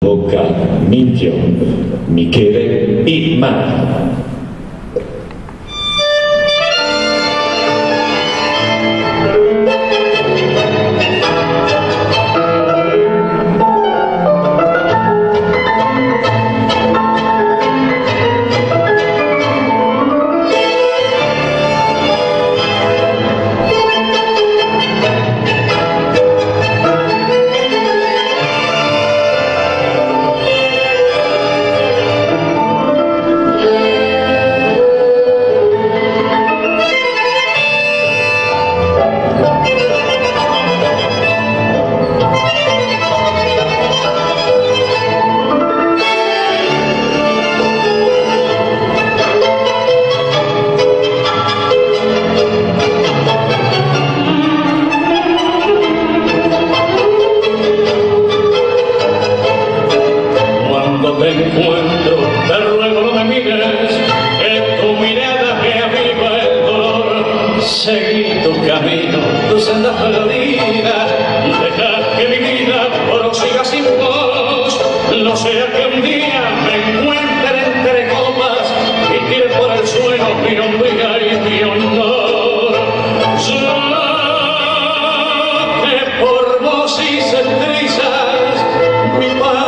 Boca, Minchio, Michele y Mar. Te encuentro, te ruego no me mires, que tu mirada me aviva el dolor. Seguí tu camino, tu senda perdida, deja que mi vida prosiga sin vos. No sea que un día me encuentre entre copas y tire por el suelo mi nombre y mi honor. Yo que por vos hice trizas mi paz.